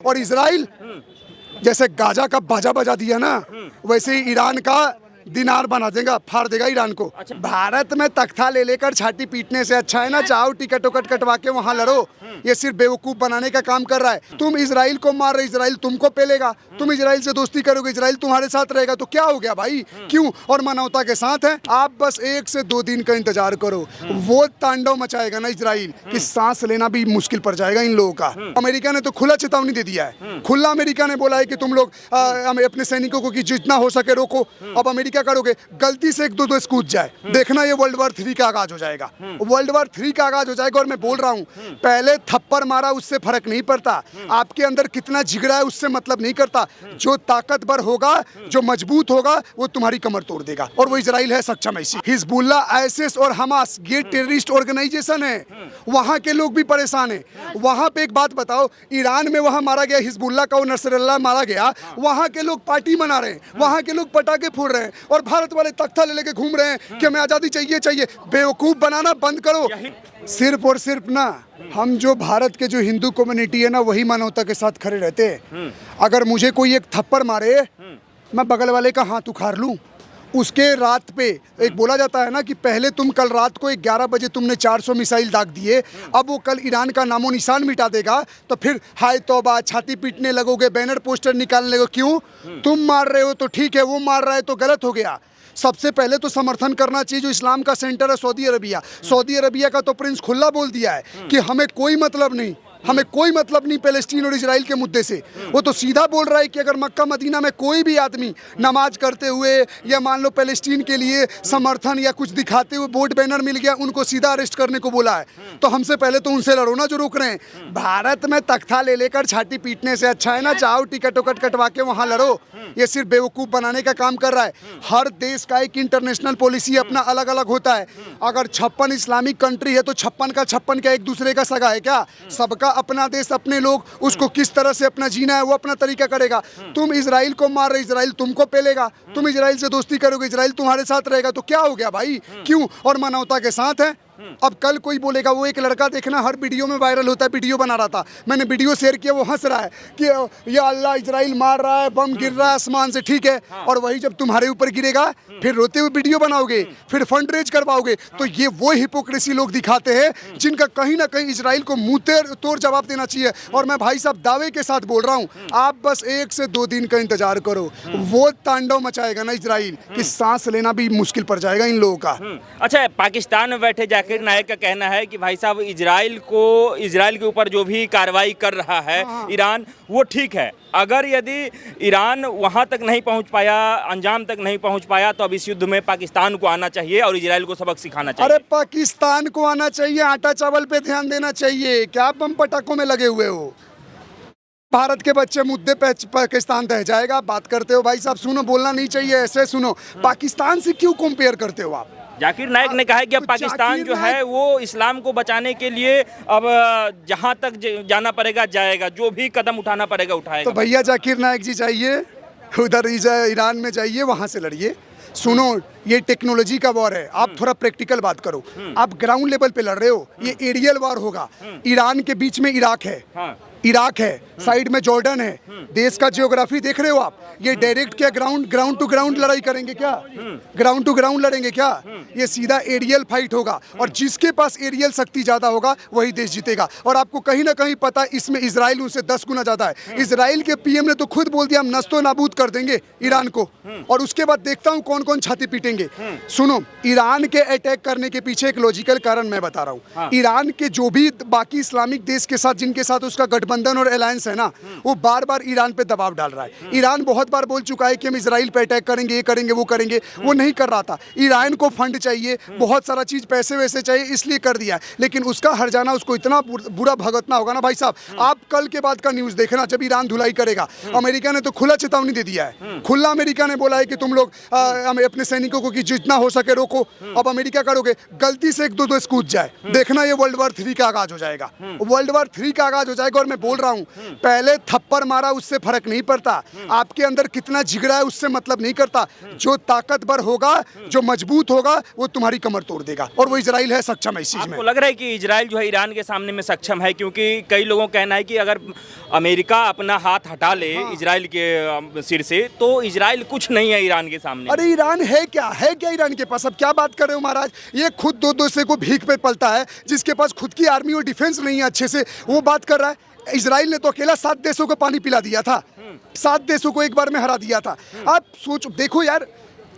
और इजराइल जैसे गाजा का बाजा बजा दिया ना, वैसे ही ईरान का दिनार बना देगा, फाड़ देगा ईरान को। भारत में तख्ता ले लेकर छाती पीटने से अच्छा है ना जाओ टिकट उकट कटवा के वहाँ लड़ो। ये सिर्फ बेवकूफ बनाने का काम कर रहा है। तुम इजराइल को मार रहे, इजराइल तुमको पेलेगा। तुम इजराइल से दोस्ती करोगे, इजराइल तुम्हारे साथ रहेगा, तो क्या हो गया भाई? क्यों? और मानवता के साथ है। आप बस 1 से 2 दिन का इंतजार करो, वो तांडव मचाएगा ना इजराइल कि सांस लेना भी मुश्किल पड़ जाएगा इन लोगों का। अमेरिका ने तो खुला चेतावनी दे दिया है, खुला अमेरिका ने बोला है कि तुम लोग अपने सैनिकों को कि जितना हो सके रोको। अब अमेरिका करोगे, गलती से 1-2 देश कूद जाए, देखना ये वर्ल्ड वॉर 3 का आगाज हो जाएगा। वर्ल्ड वॉर 3 का आगाज हो जाएगा। और मैं बोल रहा हूँ, पहले थप्पड़ मारा उससे फर्क नहीं पड़ता, आपके अंदर कितना जिगरा है उससे मतलब नहीं करता। जो ताकतवर होगा, जो मजबूत होगा, वो तुम्हारी कमर तोड़ देगा। और वो इजराइल है सक्षम ऐसी। हिजबुल्ला, आईएसआईएस और हमास ये टेररिस्ट ऑर्गेनाइजेशन है, वहां के लोग भी परेशान है। वहां पे एक बात बताओ, ईरान में वहां मारा गया हिजबुल्ला का, वो नसरल्लाह मारा गया, वहां के लोग पार्टी मना रहे हैं, वहां के लोग पटाखे फोड़ रहे हैं, और भारत वाले तख्ता ले लेके घूम रहे हैं कि हमें आजादी चाहिए चाहिए। बेवकूफ बनाना बंद करो। सिर्फ और सिर्फ ना हम जो भारत के जो हिंदू कम्युनिटी है ना, वही मानवता के साथ खड़े रहते हैं। अगर मुझे कोई एक थप्पड़ मारे, मैं बगल वाले का हाथ उखाड़ लूं। उसके रात पे एक बोला जाता है ना कि पहले तुम कल रात को 11 बजे तुमने 400 मिसाइल दाग दिए, अब वो कल ईरान का नामो निशान मिटा देगा, तो फिर हाय तौबा, छाती पीटने लगोगे, बैनर पोस्टर निकालने लगोगे। क्यों? तुम मार रहे हो तो ठीक है, वो मार रहा है तो गलत हो गया। सबसे पहले तो समर्थन करना चाहिए जो इस्लाम का सेंटर है सऊदी अरबिया। सऊदी अरबिया का तो प्रिंस खुला बोल दिया है कि हमें कोई मतलब नहीं, हमें कोई मतलब नहीं पैलेस्टीन और इजराइल के मुद्दे से। वो तो सीधा बोल रहा है कि अगर मक्का मदीना में कोई भी आदमी नमाज करते हुए या मान लो पैलेस्टीन के लिए समर्थन या कुछ दिखाते हुए बोर्ड बैनर मिल गया, उनको सीधा अरेस्ट करने को बोला है। तो हमसे पहले तो उनसे लड़ो ना जो रोक रहे हैं। भारत में तख्ता ले लेकर छाती पीटने से अच्छा है ना जाओ टिकट उकट कटवा के वहाँ लड़ो। ये सिर्फ बेवकूफ़ बनाने का काम कर रहा है। हर देश का एक इंटरनेशनल पॉलिसी अपना अलग अलग होता है। अगर 56 इस्लामिक कंट्री है तो 56 का 56 क्या एक दूसरे का सगा है क्या? सबका अपना देश, अपने लोग, उसको किस तरह से अपना जीना है वो अपना तरीका करेगा। तुम इजराइल को मार रहे, इजराइल तुमको पेलेगा। तुम इजराइल से दोस्ती करोगे, इजराइल तुम्हारे साथ रहेगा, तो क्या हो गया भाई? क्यों? और मानवता के साथ है। अब कल कोई बोलेगा, वो एक लड़का देखना हर वीडियो में वायरल होता है, वीडियो बना रहा था, मैंने वीडियो शेयर किया, वो हंस रहा है कि या अल्लाह इजराइल मार रहा है, बम गिर रहा है आसमान से, ठीक है। और वही जब तुम्हारे ऊपर गिरेगा फिर रोते हुए वीडियो बनाओगे, फिर फंड रेज करवाओगे। तो ये वो हिपोक्रेसी लोग दिखाते हैं जिनका कहीं ना कहीं इजराइल को मुंह तोड़ जवाब देना चाहिए। और मैं भाई साहब दावे के साथ बोल रहा हूँ, आप बस 1 से 2 दिन का इंतजार करो, वो तांडव मचाएगा ना इजराइल कि सांस लेना भी मुश्किल पड़ जाएगा इन लोगों का। अच्छा, पाकिस्तान में बैठे जाकिर नायक का कहना है कि भाई साहब इजराइल के ऊपर जो भी कार्रवाई कर रहा है ईरान, वो ठीक है। अगर यदि ईरान वहां तक नहीं पहुंच पाया, अंजाम तक नहीं पहुंच पाया, तो अब इस युद्ध में पाकिस्तान को आना चाहिए और इजराइल को सबक सिखाना चाहिए। अरे पाकिस्तान को आना चाहिए, आटा चावल पे ध्यान देना चाहिए। क्या बम पटाखों में लगे हुए हो? भारत के बच्चे मुद्दे पे पाकिस्तान रह जाएगा, बात करते हो भाई साहब। सुनो, बोलना नहीं चाहिए ऐसे। सुनो, पाकिस्तान से क्यों कंपेयर करते हो आप? जाकिर नाइक ने कहा है कि अब पाकिस्तान जो है वो इस्लाम को बचाने के लिए अब जहां तक जाना पड़ेगा जाएगा, जो भी कदम उठाना पड़ेगा उठाएगा। तो भैया जाकिर नाइक जी जाइए उधर ईरान में, जाइए वहां से लड़िए। सुनो, ये टेक्नोलॉजी का वॉर है, आप थोड़ा प्रैक्टिकल बात करो। आप ग्राउंड लेवल पे लड़ रहे हो, ये एरियल वॉर होगा। ईरान के बीच में इराक है, इराक है, साइड में जॉर्डन है। देश का जियोग्राफी देख रहे हो आप? ये डायरेक्ट क्या ग्राउंड टू ग्राउंड लड़ाई करेंगे क्या? ग्राउंड टू ग्राउंड लड़ेंगे क्या? ये सीधा एरियल फाइट होगा, और जिसके पास एरियल शक्ति ज्यादा होगा वही देश जीतेगा। और आपको कहीं ना कहीं पता है, इसमें इजराइल उनसे 10 गुना ज्यादा है। इजराइल के पीएम ने तो खुद बोल दिया, हम नस्तो नाबूद कर देंगे ईरान को। और उसके बाद देखता हूँ कौन कौन छाती पीटेंगे। सुनो, ईरान के अटैक करने के पीछे एक लॉजिकल कारण मैं बता रहा हूँ। ईरान के जो भी बाकी इस्लामिक देश के साथ जिनके साथ उसका गठबंधन और अलायंस है ना, वो बार बार ईरान पे दबाव डाल रहा है। ईरान बहुत बार बोल चुका है कि हम इजराइल पे अटैक करेंगे, ये करेंगे, वो करेंगे। वो नहीं कर रहा था। ईरान को फंड चाहिए, बहुत सारा चीज, पैसे वैसे चाहिए, इसलिए कर दिया। लेकिन उसका हर जाना उसको इतना बुरा भुगतना होगा ना भाई साहब। आप कल के बाद का न्यूज देखना, जब ईरान धुलाई करेगा। अमेरिका ने तो खुला चेतावनी दे दिया है, खुला अमेरिका ने बोला है कि तुम लोग अपने सैनिकों को कि जितना हो सके रोको। अब अमेरिका करोगे, गलती से 1-2 देश कूद जाए, देखना ये वर्ल्ड वॉर 3 का आगाज हो जाएगा। वर्ल्ड वॉर 3 का आगाज हो जाएगा। और मैं मैं बोल रहा हूँ, पहले थप्पड़ मारा उससे फर्क नहीं पड़ता, आपके अंदर कितना जिगरा है उससे मतलब नहीं करता। जो ताकतवर होगा, जो मजबूत होगा, वो तुम्हारी कमर तोड़ देगा, और वो इजराइल है, सक्षम है इस चीज में। आपको लग रहा है कि इजराइल जो है ईरान के सामने में सक्षम है? क्योंकि कई लोगों का कहना है कि अगर अमेरिका अपना हाथ हटा ले इजराइल के सिर से, तो इजराइल कुछ नहीं है ईरान के सामने। अरे ईरान है क्या ईरान के पास? अब क्या बात कर रहे हो महाराज, ये खुद दो दूसरे को भीख पे पलता है, जिसके पास खुद की आर्मी और डिफेंस नहीं है अच्छे से, वो बात कर रहा है। इजराइल ने तो अकेला 7 देशों को पानी पिला दिया था, 7 देशों को एक बार में हरा दिया था। आप सोचो, देखो यार,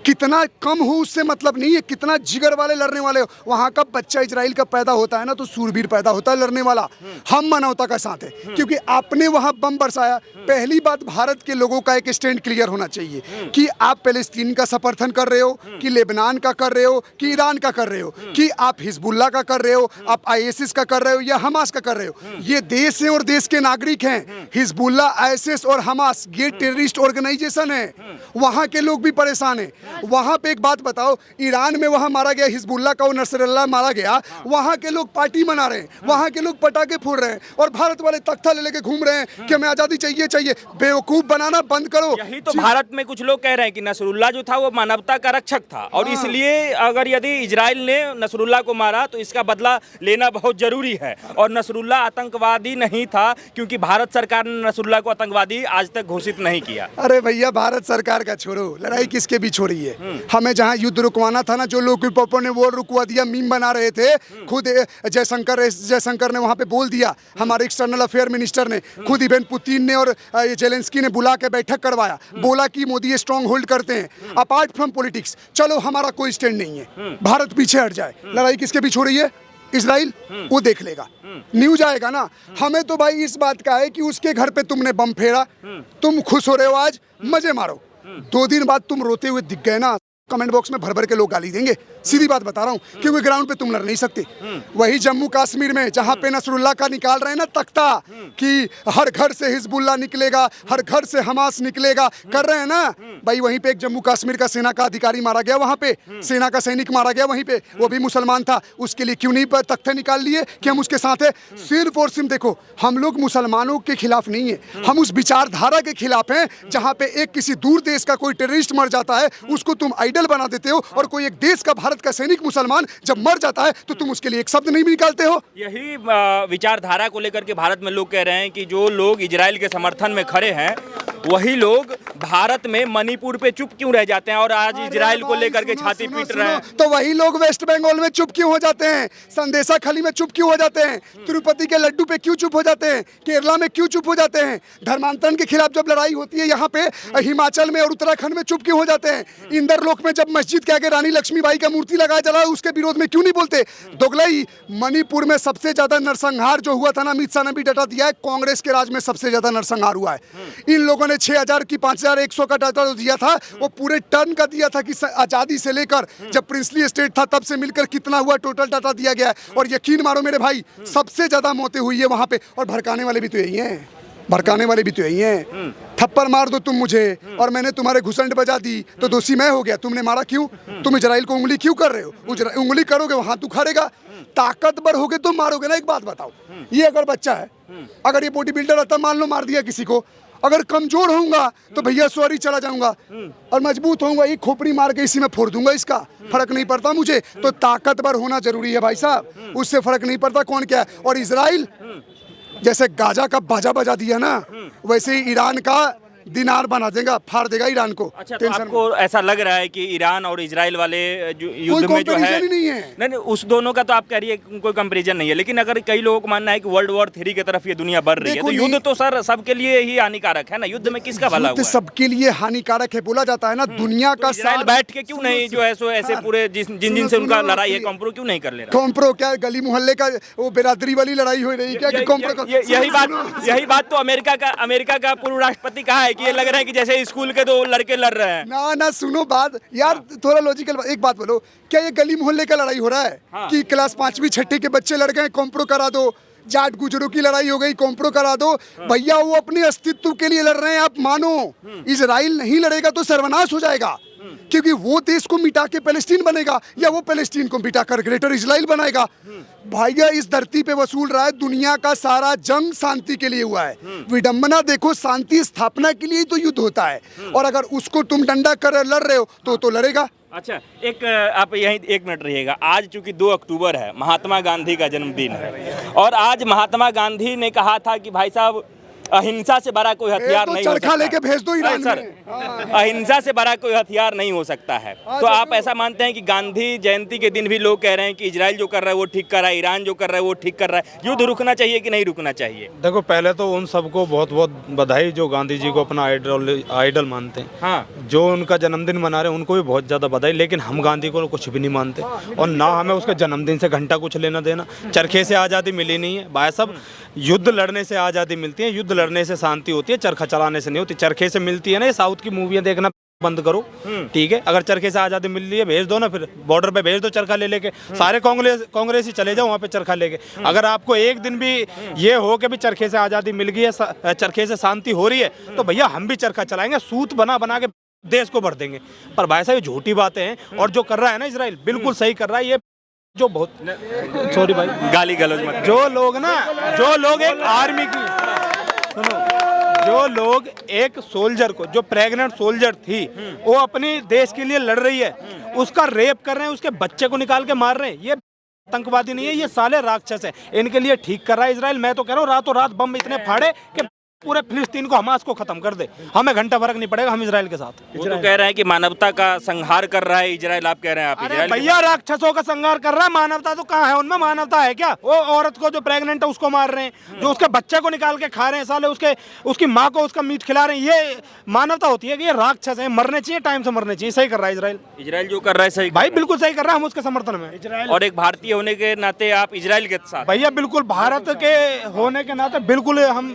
कितना कम हो उससे मतलब नहीं है, कितना जिगर वाले लड़ने वाले हो। वहाँ का बच्चा इजराइल का पैदा होता है ना, तो सूरबीर पैदा होता है लड़ने वाला। हम मानवता का साथ है, क्योंकि आपने वहाँ बम बरसाया। पहली बात, भारत के लोगों का एक स्टैंड क्लियर होना चाहिए कि आप पैलेस्टीन का समर्थन कर रहे हो, कि लेबनान का कर रहे हो, कि ईरान का कर रहे हो, कि आप हिजबुल्ला का कर रहे हो, आप आईएसआईएस का कर रहे हो, या हमास का कर रहे हो। ये देश है और देश के नागरिक हैं। हिजबुल्ला, आईएसआईएस और हमास ये टेररिस्ट ऑर्गेनाइजेशन है, वहाँ के लोग भी परेशान हैं। वहाँ पे एक बात बताओ, ईरान में वहाँ मारा गया हिजबुल्ला का, वो नसरल्ला मारा गया, वहाँ के लोग पार्टी मना रहे हैं, वहाँ के लोग पटाखे फोड़ रहे हैं, और भारत वाले तख्ता ले लेके घूम रहे हैं कि हमें आज़ादी चाहिए चाहिए। बेवकूफ़ बनाना बंद करो। यही तो भारत में कुछ लोग कह रहे हैं कि नसरुल्ला जो था वो मानवता का रक्षक था, और इसलिए अगर यदि इजराइल ने नसरुल्ला को मारा तो इसका बदला लेना बहुत जरूरी है। और नसरुल्ला आतंकवादी नहीं था, क्योंकि भारत सरकार ने नसरुल्ला को आतंकवादी आज तक घोषित नहीं किया। अरे भैया, भारत सरकार का छोड़ो, लड़ाई किसके बीच हो रही है? हमें जहां युद्ध रुकवाना था ना, जो लोग पॉपुलर ने वो रुकवा दिया, मीम बना रहे थे। खुद जयशंकर ने वहां पे बोल दिया, हमारे एक्सटर्नल अफेयर मिनिस्टर ने, खुद इवन पुतिन ने और जेलेंस्की ने बुला के बैठक करवाया, बोला कि मोदी स्ट्रांग होल्ड करते हैं अपार्ट फ्रॉम पॉलिटिक्स। चलो, हमारा कोई स्टैंड नहीं है, भारत पीछे हट जाए। लड़ाई किसके बीच हो रही है? इजराइल, वो देख लेगा, न्यूज आएगा ना। हमें तो भाई इस बात का है कि उसके घर पे तुमने बम फेरा, तुम खुश हो रहे हो, आज मजे मारो। 2 दिन बाद तुम रोते हुए दिख गए ना, कमेंट बॉक्स में भर भर के लोग गाली देंगे। सीधी बात बता रहा हूँ, क्योंकि ग्राउंड पे तुम लड़ नहीं सकते। वही जम्मू कश्मीर में जहाँ पे नसरुल्ला का निकाल रहे हैं ना तख्ता, कि हर घर से हिजबुल्ला निकलेगा, हर घर से हमास निकलेगा, कर रहे हैं ना भाई। वहीं पे एक जम्मू कश्मीर का सेना का अधिकारी मारा गया, वहाँ पे सेना का सैनिक मारा गया वहीं पे, वो भी मुसलमान था। उसके लिए क्यों नहीं तख्ते निकाल लिए कि हम उसके साथ है? सिर्फ और सिर्फ देखो, हम लोग मुसलमानों के खिलाफ नहीं है, हम उस विचारधारा के खिलाफ हैं जहाँ पे एक किसी दूर देश का कोई टेररिस्ट मर जाता है, उसको तुम आइडल बना देते हो, और कोई एक देश का, भारत का सैनिक मुसलमान जब मर जाता है तो तुम उसके लिए एक शब्द नहीं भी निकालते हो। यही विचारधारा को लेकर के भारत में लोग कह रहे हैं कि जो लोग इजराइल के समर्थन में खड़े हैं, वही लोग भारत में मणिपुर पे चुप क्यों रह जाते हैं और आज इजराइल को लेकर के छाती पीट रहे हैं? तो वही लोग वेस्ट बंगाल में चुप क्यों हो जाते हैं, संदेशा खली में चुप क्यों हो जाते हैं, तिरुपति के लड्डू पे क्यों चुप हो जाते हैं, केरला में क्यों चुप हो जाते हैं, धर्मांतरण के खिलाफ जब लड़ाई होती है यहाँ पे हिमाचल में और उत्तराखंड में चुप क्यों हो जाते हैं, इंदरलोक में जब मस्जिद के आगे रानी लक्ष्मीबाई का मूर्ति लगाया चला उसके विरोध में क्यों नहीं बोलते? दोगलाई, मणिपुर में सबसे ज्यादा नरसंहार जो हुआ था ना, अमित शाह ने भी डाटा दिया है, कांग्रेस के राज में सबसे ज्यादा नरसंहार हुआ है। इन लोगों ने 6000 की 5100 का डाटा जो दिया था, वो पूरे टर्न का दिया था कि आजादी से लेकर जब प्रिंसली स्टेट था तब से मिलकर कितना हुआ, टोटल डाटा दिया गया है। और यकीन मारो मेरे भाई, सबसे ज्यादा मौतें हुई है वहां पे, और भड़काने वाले भी तो यही हैं, भड़काने वाले भी तो यही हैं। थप्पड़ मार दो तुम मुझे और मैंने तुम्हारे घुसंड बजा दी तो दोषी मैं हो गया। तुमने मारा क्यों? तुम इजराइल को उंगली क्यों कर रहे हो? उंगली करोगे वहां तू खड़ेगा, ताकतवर होगे तुम मारोगे ना। एक बात बताओ, ये अगर बच्चा है, अगर ये बॉडी बिल्डर रहता, मान लो मार दिया किसी को, अगर कमजोर होऊंगा तो भैया सॉरी चला जाऊंगा, और मजबूत होऊंगा एक खोपड़ी मार के इसी में फोड़ दूंगा, इसका फर्क नहीं पड़ता मुझे। तो ताकतवर होना जरूरी है भाई साहब, उससे फर्क नहीं पड़ता कौन क्या है। और इजराइल जैसे गाजा का बाजा बजा दिया ना, वैसे ही ईरान का दिनार बना देगा, फाड़ देगा ईरान को। अच्छा, तो आपको ऐसा लग रहा है कि ईरान और इजराइल वाले जो युद्ध में जो है, नहीं, उस दोनों का तो आप कह रही है कोई कंपैरिजन नहीं है, लेकिन अगर कई लोगों को मानना है कि वर्ल्ड वॉर 3 की तरफ ये दुनिया बढ़ रही है, तो युद्ध तो सर सबके लिए ही हानिकारक है ना। युद्ध में किसका भला हुआ है? सबके लिए हानिकारक है बोला जाता है ना। दुनिया का इजराइल बैठ के क्यों नहीं जो है सो ऐसे पूरे जिन से उनका लड़ाई है, कॉम्प्रो क्यों नहीं कर ले रहा? कॉम्प्रो क्या, गली मोहल्ले का वो बिरादरी वाली लड़ाई हो रही क्या? यही बात तो अमेरिका का पूर्व राष्ट्रपति कहा है कि ये लग रहा है कि जैसे स्कूल के 2 लड़के लड़ रहे हैं। ना सुनो बात यार, थोड़ा लॉजिकल बात। एक बात बोलो, क्या ये गली मोहल्ले का लड़ाई हो रहा है? हाँ। कि क्लास 5वीं 6वीं के बच्चे लड़ गए, कॉम्प्रो करा दो। जाट गुजरों की लड़ाई हो गई, कॉम्प्रो करा दो। हाँ। भैया वो अपने अस्तित्व के लिए लड़ रहे हैं, आप मानो। इजराइल नहीं लड़ेगा तो सर्वनाश हो जाएगा। क्योंकि वो देश को मिटा के पैलेस्टीन बनेगा या वो पैलेस्टीन को मिटा कर ग्रेटर इजराइल बनाएगा। भैया इस धरती पे वसूल रहा है, दुनिया का सारा जंग शांति के लिए हुआ है। विडंबना देखो, शांति स्थापना के लिए ही तो युद्ध होता है, और अगर उसको तुम डंडा कर लड़ रहे हो तो लड़ेगा। अच्छा, एक आप यहीं 1 मिनट रहिएगा। आज चूंकि 2 अक्टूबर है, महात्मा गांधी का जन्मदिन है, और आज महात्मा गांधी ने कहा था कि भाई साहब अहिंसा से बड़ा कोई हथियार नहीं हो सकता। चरखा लेके भेज दो ईरान सर, अहिंसा से बड़ा कोई हथियार नहीं हो सकता है। तो आप ऐसा मानते हैं कि गांधी जयंती के दिन भी लोग कह रहे हैं कि इजराइल जो कर रहा है वो ठीक कर रहा है, ईरान जो कर रहा है वो ठीक कर रहा है, युद्ध रुकना चाहिए कि नहीं रुकना चाहिए? देखो, पहले तो उन सबको बहुत बहुत बधाई जो गांधी जी को अपना आइडल मानते हैं। हाँ, जो उनका जन्मदिन मना रहे हैं उनको भी बहुत ज़्यादा बधाई, लेकिन हम गांधी को कुछ भी नहीं मानते, और ना हमें उसके जन्मदिन से घंटा कुछ लेना देना। चरखे से आज़ादी मिली नहीं है भाई साहब, युद्ध लड़ने से आज़ादी मिलती है, युद्ध लड़ने से शांति होती है, चरखा चलाने से नहीं होती। चरखे से मिलती है ना, ये साउथ की मूवियाँ देखना बंद करो, ठीक है? अगर चरखे से आज़ादी मिल रही है भेज दो ना, फिर बॉर्डर पे भेज दो चरखा ले लेके, सारे कांग्रेसी चले जाओ वहाँ पे चरखा लेके। अगर आपको एक दिन भी ये हो कि भी चरखे से आज़ादी मिल गई है, चरखे से शांति हो रही है, तो भैया हम भी चरखा चलाएंगे, सूत बना बना के देश को भर देंगे। पर भाई साहब ये झूठी बातें हैं, और जो कर रहा है ना इजराइल बिल्कुल सही कर रहा है। ये जो बहुत सॉरी भाई, गाली गलौज मत। जो लोग एक आर्मी की, सुनो, जो लोग एक सोल्जर को, जो प्रेग्नेंट सोल्जर थी, वो अपनी देश के लिए लड़ रही है, उसका रेप कर रहे हैं, उसके बच्चे को निकाल के मार रहे हैं, ये आतंकवादी नहीं है, ये साले राक्षस है। इनके लिए ठीक कर रहा है इजराइल। मैं तो कह रहा हूँ रातों रात बम इतने फाड़े कि पूरे फिलिस्तीन को, हमास को खत्म कर दे, हमें घंटा फर्क नहीं पड़ेगा, हम इजराइल के साथ। वो तो कह रहे हैं कि मानवता का संहार कर रहा है इजराइल, आप कह रहे हैं आप अरे इजराइल भैया राक्षसों का संहार कर रहा है, मानवता तो कहाँ है उनमें? मानवता है क्या? वो औरत को जो प्रेग्नेंट है उसको मार रहे हैं, जो उसके बच्चे को निकाल के खा रहे हैं साले, उसकी माँ को उसका मीट खिला रहे हैं, ये मानवता होती है कि ये राक्षस है? मरने चाहिए, टाइम से मरने चाहिए। सही कर रहा है इजराइल। इजराइल जो कर रहा है सही भाई बिल्कुल सही कर रहा है, हम उसके समर्थन में। और एक भारतीय होने के नाते आप इजराइल के साथ? भैया बिल्कुल, भारत के होने के नाते बिल्कुल हम